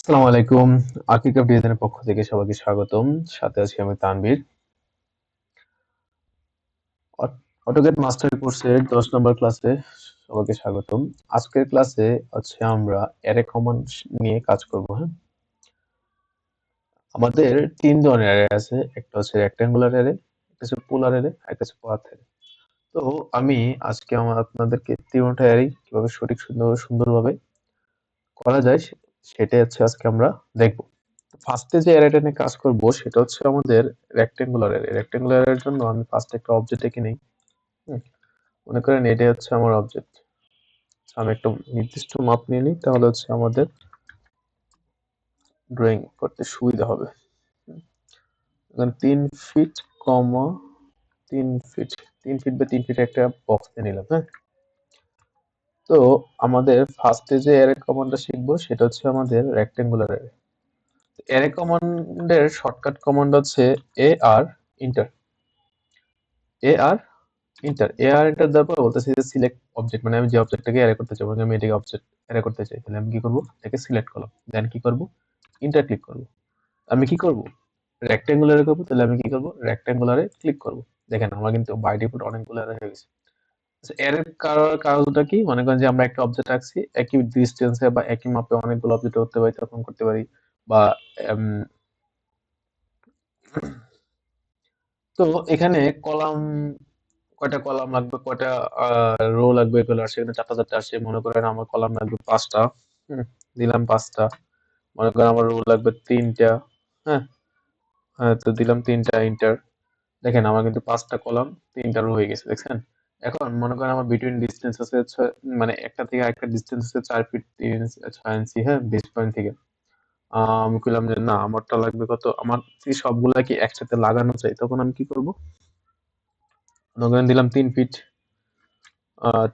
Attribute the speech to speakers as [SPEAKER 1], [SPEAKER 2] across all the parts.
[SPEAKER 1] আসসালামু আলাইকুম। আকিকাব ডিজাইনের পক্ষ থেকে সবাইকে স্বাগতম। সাথে আছি আমি তানভীর। অটোক্যাড মাস্টার কোর্সের 10 নম্বর ক্লাসে সবাইকে স্বাগতম। আজকের ক্লাসে হচ্ছে আমরা অ্যারে কমান্ড নিয়ে কাজ করব, হ্যাঁ? আমাদের 3 ধরনের অ্যারে আছে। একটা হচ্ছে রেক্ট্যাঙ্গুলার অ্যারে, একটা হচ্ছে পোলার অ্যারে, একটা হচ্ছে পাথ অ্যারে। তো আমি আজকে আপনাদেরকে 3টা অ্যারে কিভাবে সঠিক সুন্দরভাবে করা যায় সেটাই হচ্ছে আজকে আমরা দেখব। ফার্স্টে যে অ্যারেটা নিয়ে কাজ করব সেটা হচ্ছে আমাদের রেক্টেঙ্গুলার অ্যারে। রেক্টেঙ্গুলার অ্যারের জন্য আমি ফার্স্ট একটা অবজেক্ট এঁকে নিই। হুম, মনে করেন এটাই হচ্ছে আমার অবজেক্ট। আমি একটা নির্দিষ্ট মাপ নিয়ে নিই, তাহলে হচ্ছে আমাদের ড্রয়িং করতে সুবিধা হবে। হুম, এখানে 3 ফিট কমা 3 ফিট, 3 ফিট বা 3 ফিট একটা বক্স নিয়ে নিলাম, হ্যাঁ? তো আমাদের ফার্স্টে যে অ্যারে কমান্ডটা শিখবো সেটা হচ্ছে আমাদের রেক্টেঙ্গুলার অ্যারে। অ্যারে কমান্ডের শর্টকাট কমান্ড হচ্ছে আর ইন্টার। আর ইন্টার এন্টার দেওয়ার পর বলতেছি যে সিলেক্ট অবজেক্ট, মানে আমি যে অবজেক্টটাকে অ্যারে করতে চাই, আমি এটাকে অবজেক্ট অ্যারে করতে চাই, তাহলে আমি কি করব, এটাকে সিলেক্ট করলাম, দেন কি করব, ইন্টার ক্লিক করব। আমি কি করব, রেক্ট্যাঙ্গুলারে করব, তাহলে আমি কি করব, রেক্ট্যাঙ্গুলারে ক্লিক করব। দেখেন আমার কিন্তু বাই ডিফল্ট অনেকগুলো অ্যারে হয়ে গেছে। এর কারণটা কি, মনে করেন যে আমরা একটা অবজেক্ট রাখছি, একই ডিস্টেন্সে বা একই মাপে অনেকগুলো অবজেক্ট করতে পারি, তখন করতে পারি। বা তো এখানে কলাম, কয়টা কলাম লাগবে, কয়টা রো লাগবে, এগুলো আসে এখানে 4টা আসে। মনে করেন আমার কলাম লাগবে 5টা, দিলাম 5টা। মনে করেন আমার রো লাগবে 3টা, হ্যাঁ, তো দিলাম 3টা ইন্টার। দেখেন আমার কিন্তু 5টা কলাম, 3টা রো হয়ে গেছে, দেখছেন? এখন মনে করেন আমার বিটুইন ডিস্টেন্স আছে মানে একটা থেকে আরেকটা ডিস্টেন্স আছে 4 ফিট 3 ইঞ্চি 6 ইঞ্চি, হ্যাঁ, বেস পয়েন্ট থেকে। আমি কইলাম যে না, আমারটা লাগবে কত, আমার কি সবগুলা কি একসাথে লাগানো চাই, তখন আমি কি করব, মনে করেন দিলাম 3 ফিট,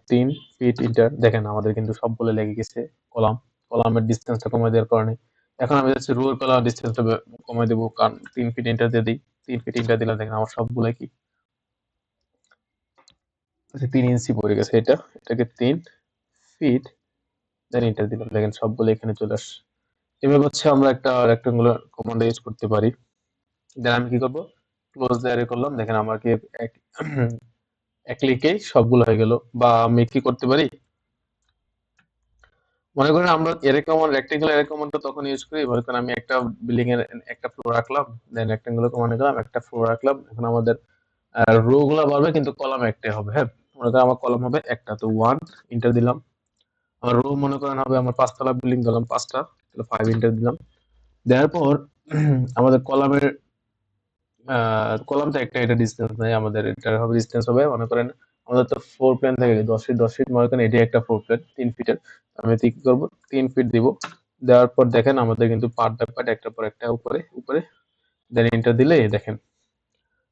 [SPEAKER 1] 3 ফিট ইন্টার। দেখেন আমাদের কিন্তু সবগুলো লেগে গেছে। কলাম, কলামের ডিস্টেন্সটা কমাই দেওয়ার কারণে এখন আমি যাচ্ছি রোর কলার ডিস্টেন্সটা কমাই দেবো, কারণ 3 ফিট ইন্টার দিয়ে দিই। 3 ফিট ইন্টার দিলাম, দেখেন আমার সবগুলো কি, আচ্ছা 3 ইঞ্চি পড়ে গেছে। এটাকে 3 ফিট, দেন ইন্টার দিলাম, দেখেন সবগুলো এখানে চলে আসছে। এভাবে হচ্ছে আমরা একটা রেক্টাঙ্গুলার কমান্ড ইউজ করতে পারি। দেন আমি কি করবো, ক্লোজ দ্য করলাম, দেখেন আমার কি এক এক ক্লিকেই সবগুলো হয়ে গেল। বা আমি কি করতে পারি, মনে করেন আমরা এরকম রেক্টেঙ্গুলার এরকমটা তখন ইউজ করি, মনে করেন আমি একটা বিল্ডিং এর একটা ফ্লোর রাখলাম, দেন রেক্টেঙ্গুলার কমান্ড দিলাম, একটা ফ্লোর রাখলাম। এখন আমাদের রো গুলা বাড়বে কিন্তু কলাম একটাই হবে, হ্যাঁ। মনে করেন আমার কলাম হবে একটা, তো 1 ইন্টার দিলাম। আমার রো মনে করেন হবে, আমার 5তলা বিল্ডিং দিলাম 5টা, তাহলে 5 ইন্টার দিলাম। দেওয়ার পর আমাদের কলামের কলাম তো একটা, এটা ডিসটেন্স নাই আমাদের, এটা হবে ডিসটেন্স হবে, মনে করেন আমাদের তো 4 প্লেন থাকে, 10 ফিট 10 ফিট, মনে করেন এটি একটা 4 প্লেন 3 ফিটের। আমি কি করবো, 3 ফিট দিব। দেওয়ার পর দেখেন আমাদের কিন্তু পার্ট বাই পার্ট একটার পর একটা উপরে উপরে, দেন এন্টার দিলে দেখেন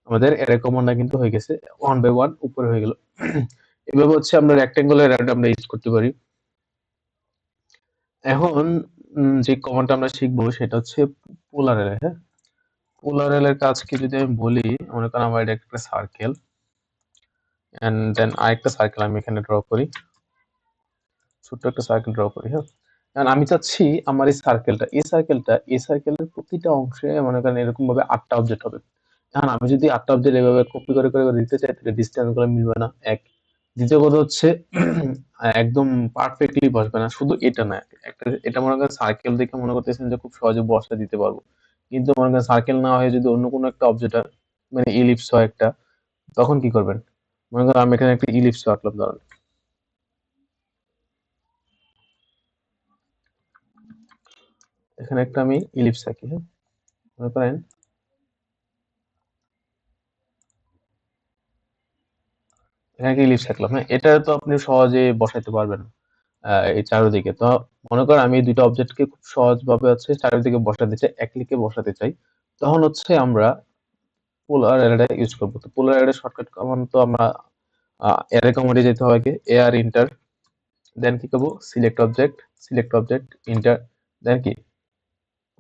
[SPEAKER 1] আমাদের এর কমান্ডটা কিন্তু হয়ে গেছে, 1 বাই 1 উপরে হয়ে গেল। এভাবে হচ্ছে আমরা রেক্টেঙ্গুলার অ্যারে আমরা ইউজ করতে পারি। এখন যে কমান্ডটা আমরা শিখবো সেটা হচ্ছে পোলার অ্যারে, হ্যাঁ। পোলার অ্যারের কাজ কি যদি আমি বলি, মনে করেন আমার এটা একটা সার্কেল, এন্ড দেন আরেকটা সার্কেল আমি এখানে ড্র করি, ছোট্ট একটা সার্কেল ড্র করি, হ্যাঁ। কারণ আমি চাচ্ছি আমার এই সার্কেলের প্রতিটা অংশে মনে করেন এরকম ভাবে 8টা অবজেক্ট হবে। এখন আমি যদি 8টা অবজেক্ট এভাবে কপি করে করে করে দিতে চাই, তাহলে ডিস্টেন্স গুলো মিলবে না, এক। দ্বিতীয় কথা হচ্ছে একদম পারফেক্টলি বসবে না, শুধু এটা না, একটা এটা মনে করেন সার্কেল দেখে মনে করতেছেন যে খুব সহজে বসা দিতে পারবো, কিন্তু মনে করেন সার্কেল না হয়ে যদি অন্য কোনো একটা অবজেক্ট মানে ইলিপস হয় একটা, তখন কি করবেন? মনে করেন আমি এখানে একটা ইলিপস আঁকলাম, ধরেন এখানে একটা আমি ইলিপস আঁকি, হ্যাঁ। মনে করেন এখানে একটা ইলিপস আঁকলাম, হ্যাঁ। এটা তো আপনি সহজে বসাইতে পারবেন না, এই চারিদিকে। তো মনে করেন আমি এই দুইটা অবজেক্টকে খুব সহজভাবে হচ্ছে চারিদিকে বসাতে চাই, এক ক্লিকে বসাতে চাই, তখন হচ্ছে আমরা পোলার অ্যারেটা ইউজ করবো। তো পোলার অ্যারে শর্টকাট কমান্ড তো আমরা অ্যারে কমান্ডে যেতে হবে আগে, এআর ইন্টার, দেন কি করবো, সিলেক্ট অবজেক্ট ইন্টার, দেন কি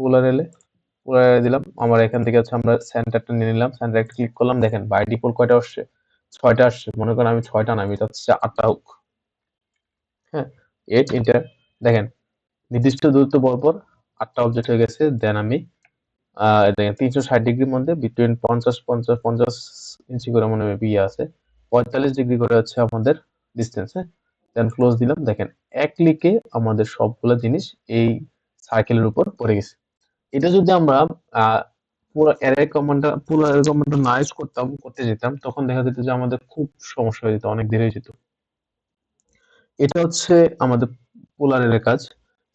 [SPEAKER 1] পোলার এলে পোলার অ্যারে দিলাম। আমার এখান থেকে হচ্ছে আমরা সেন্টারটা নিয়ে নিলাম, সেন্টার একটা ক্লিক করলাম, দেখেন বাই ডিফল্ট কয়টা আসছে, 6টা আসছে। মনে করেন আমি 6টা না, আমি চাচ্ছি 8টা হোক, হ্যাঁ। 8 ইন্টার, দেখেন নির্দিষ্ট দূরত্ব পরপর 8টা অবজেক্ট হয়ে গেছে। দেন আমি দেখেন 360 ডিগ্রির মধ্যে বিটুইন 50 ইঞ্চি করে মনে হয় বিয়ে আছে, 45 ডিগ্রি করে হচ্ছে আমাদের ডিস্টেন্স। হ্যাঁ, দেন ক্লোজ দিলাম। দেখেন এক ক্লিকে আমাদের সবগুলো জিনিস এই সার্কেলের উপর পড়ে গেছে। এটা যদি আমরা পুরো অ্যারে কমান্ডটা না ইউজ করতে যেতাম, তখন দেখা যেত যে আমাদের খুব সমস্যা হয়ে যেত, অনেক দেরি হয়ে যেত। এটা হচ্ছে আমাদের পোলার এর কাজ।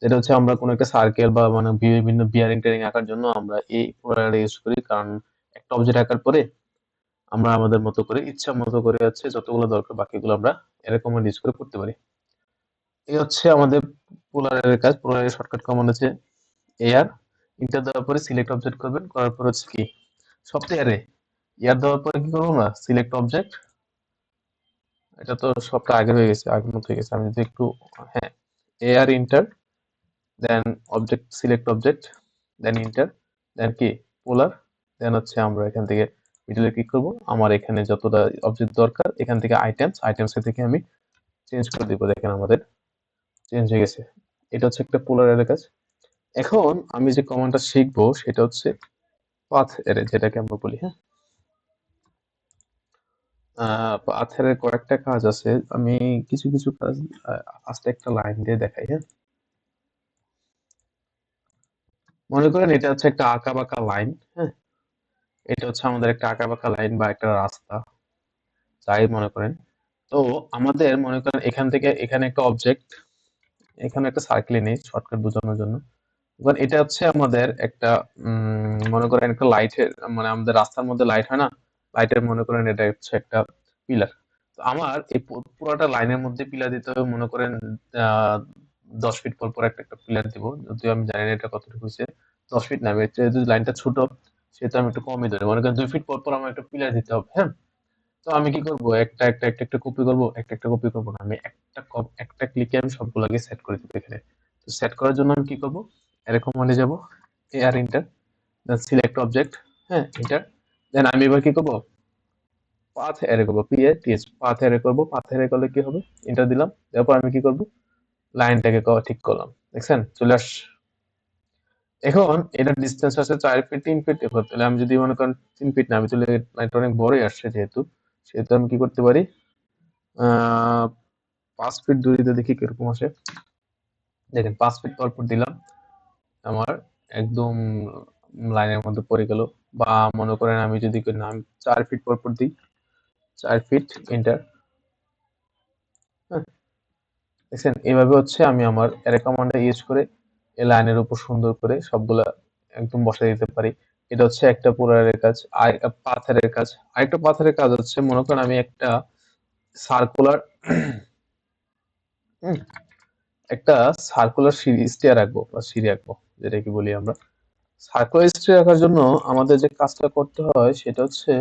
[SPEAKER 1] এটা হচ্ছে আমরা কোনো একটা সার্কেল বা মানে বিভিন্ন বিয়ারিং টেয়ারিং আঁকার জন্য আমরা এই পোলার ইউজ করি, কারণ একটা অবজেক্ট আঁকার পরে আমরা আমাদের মতো করে ইচ্ছা মতো করে হচ্ছে যতগুলো দরকার বাকিগুলো আমরা এরকম ইউজ করে করতে পারি। এই হচ্ছে আমাদের পোলার এর কাজ। পোলার এর শর্টকাট কমান্ড হচ্ছে এআর, ইন্টার দেওয়ার পরে সিলেক্ট অবজেক্ট করবেন, করার পর হচ্ছে কি সবটা এরে ইয়ার দেওয়ার পরে কি করবো আমরা সিলেক্ট অবজেক্ট। এটা তো সবটা আগে হয়ে গেছে, আগের মতো হয়ে গেছে। আমি যদি একটু, হ্যাঁ, AR enter, then object select object, then enter, then কি পোলার, দেন হচ্ছে আমরা এখান থেকে মিডলে ক্লিক করব। আমার এখানে যতটা অবজেক্ট দরকার এখান থেকে আইটেমস থেকে আমি চেঞ্জ করে দিব। দেখেন আমাদের চেঞ্জ হয়ে গেছে। এটা হচ্ছে একটা পোলার এর কাজ। এখন আমি যে কমান্ডটা শিখবো সেটা হচ্ছে পাথ এরে, যেটাকে আমরা বলি। হ্যাঁ, পাথ এর কয়েকটা কাজ আছে, আমি কিছু কিছু কাজ আস্তে একটা লাইন দিয়ে দেখাই। হ্যাঁ, মনে করেন এটা হচ্ছে একটা আঁকা বাঁকা লাইন। হ্যাঁ, এটা হচ্ছে আমাদের একটা আঁকা বাঁকা লাইন বা একটা রাস্তা, যাই মনে করেন। তো আমাদের মনে করেন এখান থেকে এখানে একটা অবজেক্ট, এখানে একটা সার্কেল নেই শর্টকাট বোঝানোর জন্য। এবার এটা হচ্ছে আমাদের একটা মনে করেন একটা লাইটের, মানে আমাদের রাস্তার মধ্যে লাইট হয় না, লাইটের মনে করেন এটা হচ্ছে একটা পিলার। তো আমার এই পুরোটা লাইনের মধ্যে পিলার দিতে হবে। মনে করেন 10 ফিট পর পর একটা একটা পিলার দিব, যদিও আমি জানি না এটা কতটুকু হচ্ছে। 10 ফিট না, যদি লাইনটা ছোট সেটা আমি একটু কমই ধরি, মনে করেন 2 ফিট পর পর আমার একটা পিলার দিতে হবে। হ্যাঁ, তো আমি কি করব, একটা কপি করব, একটা কপি করব না, আমি একটা ক্লিকে আমি সবগুলোকে সেট করে দিব এখানে। তো সেট করার জন্য আমি কি করব, এরকম মানে যাব AR enter, then select object, হ্যাঁ ইন্টার, দেন আমি এবার কি করব পাথ অ্যারে করব, P A T S, path array করব। পাথ অ্যারে করলে কি হবে, ইন্টার দিলাম, তারপর আমি কি করব লাইনটাকে ঠিক করলাম। দেখছেন চলে আস। এখন এটা ডিসটেন্স আছে 4 ফিট 3 ফিট। এবার তাহলে আমি যদি মনে করেন 3 ফিট না, আমি তাহলে লাইনটা অনেক বড়ই আসছে, যেহেতু সেহেতু আমি কি করতে পারি, আহ 5 ফিট দূরিতে দেখি কিরকম আসে। দেখেন 5 ফিট পর পর দিলাম, আমার একদম লাইনের মধ্যে পড়ে গেল। বা মনে করেন আমি যদি না, আমি 4 ফিট পর পর দিই, 4 ফিট এন্টার। হ্যাঁ, দেখছেন এইভাবে হচ্ছে আমি আমার অ্যারে কমান্ডটা ইউজ করে এই লাইনের উপর সুন্দর করে সবগুলা একদম বসাই দিতে পারি। এটা হচ্ছে একটা পুরো অ্যারের কাজ। আর পাথরের কাজ, আরেকটা পাথরের কাজ হচ্ছে মনে করেন আমি একটা সার্কুলার একটা সার্কুলার সিঁড়ি স্টেয়ার আঁকবো বা সিঁড়ি আঁকবো, যেটাকে বলি আমরা। সার্কুলার স্টেয়ার আঁকার জন্য আমাদের যে কাজটা করতে হয় সেটা হচ্ছে,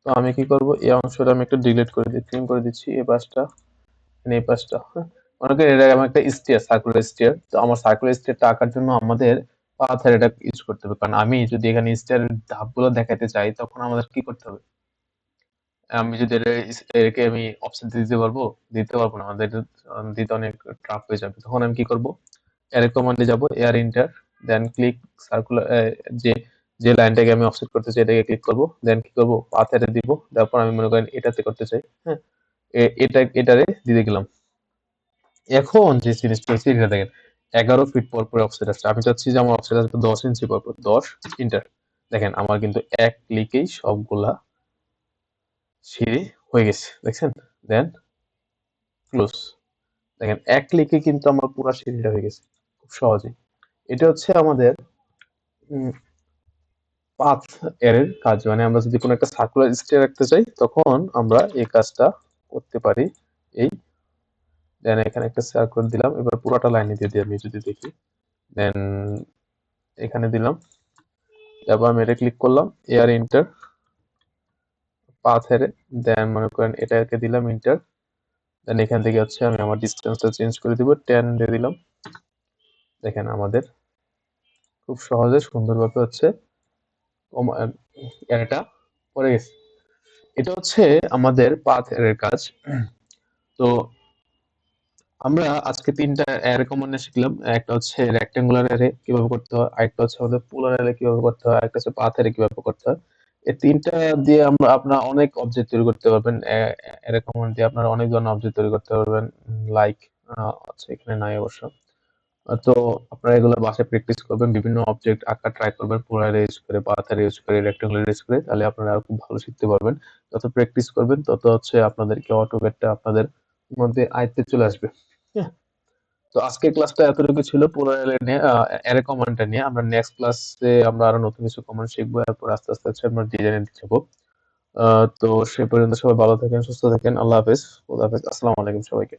[SPEAKER 1] তো আমি কি করব, এই অংশটা আমি একটু ডিলিট করে দিই, ট্রিম করে দিচ্ছি এই পাশটা, এই পাশটা। হ্যাঁ, মনে করি এটা আমার একটা স্টেয়ার, সার্কুলার স্টেয়ার। তো আমার সার্কুলার স্টেয়ারটা আঁকার জন্য আমাদের পাথর এটা ইউজ করতে হবে, কারণ আমি যদি এখানে স্টেয়ারের ধাপগুলো দেখাতে চাই তখন আমাদের কি করতে হবে, আমি যদি এটাকে আমি অপশন দিতে পারবো না, আমাদের এটা দিতে অনেক টাফ হয়ে যাবে। তখন আমি কি করব, এর কমান্ডে যাব, এয়ার ইন্টার, দেন ক্লিক সার্কুলার, যে যে লাইনটাকে আমি অফসেট করতে চাই এটাকে ক্লিক করব, দেন কি করব পাথ এটা দিব, তারপর আমি মনে করেন এটাতে করতে চাই। হ্যাঁ, এটারে দিয়ে গেলাম। এখন যে জিনিসটা হচ্ছে এটা দেখেন 11 ফিট পর পর অফসেট আসছে, আমি চাচ্ছি যে আমার অফসেট আসবে 10 ইঞ্চি পর পর, 10 ইন্টার। দেখেন আমার কিন্তু এক ক্লিকেই সবগুলা সিঁড়ি হয়ে গেছে, দেখছেন। দেন ক্লোজ, দেখেন এক ক্লিকে কিন্তু আমার পুরো সিঁড়িটা হয়ে গেছে খুব সহজেই। এটা হচ্ছে আমাদের পাথ এর কাজ, মানে আমরা যদি কোনো একটা সার্কুলার স্টেয়ার রাখতে চাই তখন আমরা এই কাজটা করতে পারি। এই দেন এখানে একটা সার্কুলার দিলাম, এবার পুরোটা লাইনে দিয়ে দিই আমি যদি দেখি, দেন এখানে দিলাম, তারপর আমি এটা ক্লিক করলাম, এয়ার ইন্টার, পাথ এর, দেন মনে করেন এটাকে দিলাম ইন্টার, দেন এখান থেকে হচ্ছে আমি আমার ডিসটেন্সটা চেঞ্জ করে দিব, 10 দিয়ে দিলাম। দেখেন আমাদের খুব সহজে সুন্দরভাবে হচ্ছে এটা পড়ে গেছে। এটা হচ্ছে আমাদের পাথ এর কাজ। তো আমরা আজকে ৩টা অ্যারে কমান্ড শিখলাম। একটা হচ্ছে রেক্টেঙ্গুলার অ্যারে কিভাবে করতে হয়, আরেকটা হচ্ছে আমাদের পোলার অ্যারে কিভাবে করতে হয়, আরেকটা হচ্ছে পাথ অ্যারে কিভাবে করতে হয়। এই ৩টা দিয়ে আপনারা অনেক অবজেক্ট তৈরি করতে পারবেন। অ্যারে কমান্ড দিয়ে আপনারা অনেক ধরনের অবজেক্ট তৈরি করতে পারবেন। লাইক আচ্ছা এখানে নাই অবশ্য। তো আপনারা এগুলো বাসায় প্র্যাকটিস করবেন, বিভিন্ন অবজেক্ট আঁকা ট্রাই করবেন, পোলার ইউজ করে, পাথর ইউজ করে, রেক্টেঙ্গুলার ইউজ করে, তাহলে আপনারা আরো খুব ভালো শিখতে পারবেন। যত প্র্যাকটিস করবেন তত হচ্ছে আপনাদেরকে অটোক্যাডটা আপনাদের মধ্যে আয়ত্তে চলে আসবে। হ্যাঁ? তো আজকের ক্লাসটা এতটুকু ছিল পোলার অ্যারে নিয়ে, অ্যারে কমান্ডটা নিয়ে। আমরা নেক্সট ক্লাসে আমরা আরো নতুন কিছু কমান্ড শিখবো, এরপর আস্তে আস্তে হচ্ছে আমরা ডিজাইনে যাবো। তো সে পর্যন্ত সবাই ভালো থাকেন, সুস্থ থাকেন। আল্লাহ হাফেজ, খোদা হাফেজ, আসসালামু আলাইকুম সবাইকে।